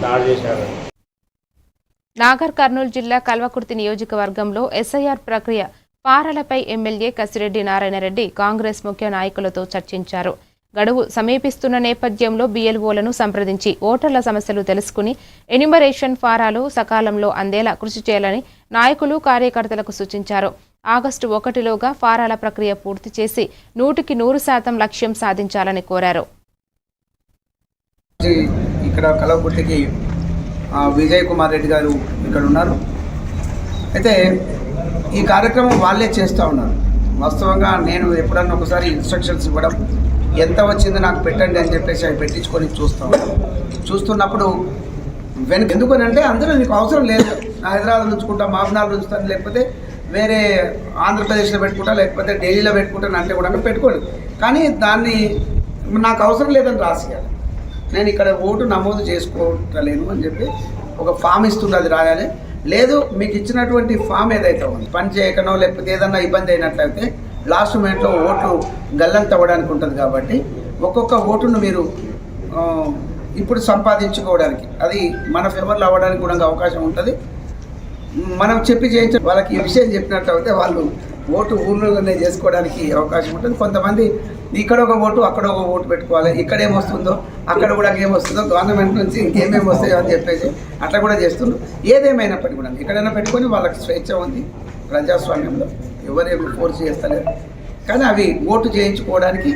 దాడి చేశారు. నాగర్ కర్నూలు జిల్లా కల్వకుర్తి నియోజకవర్గంలో ఎస్ఐఆర్ ప్రక్రియ పారాలపై ఎమ్మెల్యే కసిరెడ్డి నారాయణరెడ్డి కాంగ్రెస్ ముఖ్య నాయకులతో చర్చించారు. గడువు సమీపిస్తున్న నేపథ్యంలో BLOలను సంప్రదించి ఓటర్ల సమస్యలు తెలుసుకుని ఎన్యుమరేషన్ ఫారాలు సకాలంలో అందేలా కృషి చేయాలని నాయకులు కార్యకర్తలకు సూచించారు. ఆగస్టు 1లోగా ఫారాల ప్రక్రియ పూర్తి చేసి 100% లక్ష్యం సాధించాలని కోరారు. ఇక్కడ కల్వకుర్తికి విజయ్ కుమార్ రెడ్డి గారు ఇక్కడ ఉన్నారు. అయితే ఈ కార్యక్రమం వాళ్ళే చేస్తూ ఉన్నారు. వాస్తవంగా నేను ఎప్పుడన్నా ఒకసారి ఇన్స్ట్రక్షన్స్ ఇవ్వడం, ఎంత వచ్చిందో నాకు పెట్టండి అని చెప్పేసి అవి పెట్టించుకొని చూస్తున్నప్పుడు ఎందుకని అంటే అందరూ నీకు అవసరం లేదు, హైదరాబాద్ ఉంచుకుంటా, మాబనాలు ఉంచుతాను, లేకపోతే వేరే ఆంధ్రప్రదేశ్లో పెట్టుకుంటా, లేకపోతే ఢిల్లీలో పెట్టుకుంటాను అంటే కూడా పెట్టుకోండి, కానీ దాన్ని నాకు అవసరం లేదని రాసేయాలి. నేను ఇక్కడ ఓటు నమోదు చేసుకోవట్లేను అని చెప్పి ఒక ఫామ్ ఇస్తుంది, అది రాయాలి. లేదు మీకు ఇచ్చినటువంటి ఫామ్ ఏదైతే ఉంది పని చేయకనో లేకపోతే ఏదన్నా ఇబ్బంది అయినట్లయితే లాస్ట్ మినిట్లో ఓట్లు గల్లంత అవ్వడానికి ఉంటుంది. కాబట్టి ఒక్కొక్క ఓటును మీరు ఇప్పుడు సంపాదించుకోవడానికి, అది మన ఫేవర్లో అవ్వడానికి కూడా అవకాశం ఉంటుంది. మనం చెప్పి చేయించే వాళ్ళకి ఈ విషయం చెప్పినట్లయితే వాళ్ళు ఓటు ఊళ్ళోనే చేసుకోవడానికి అవకాశం ఉంటుంది. కొంతమంది ఇక్కడ ఒక ఓటు అక్కడ ఒక ఓటు పెట్టుకోవాలి, ఇక్కడ ఏమొస్తుందో అక్కడ కూడా ఏమొస్తుందో, గవర్నమెంట్ నుంచి ఇంకేమేమి వస్తాయో అని చెప్పేసి అట్లా కూడా చేస్తున్నారు. ఏదేమైనప్పటికీ కూడా ఎక్కడైనా పెట్టుకొని వాళ్ళకి స్వేచ్ఛ ఉంది ప్రజాస్వామ్యంలో, ఎవరేమి ఫోర్స్ చేస్తలేరు. కానీ అవి ఓటు చేయించుకోవడానికి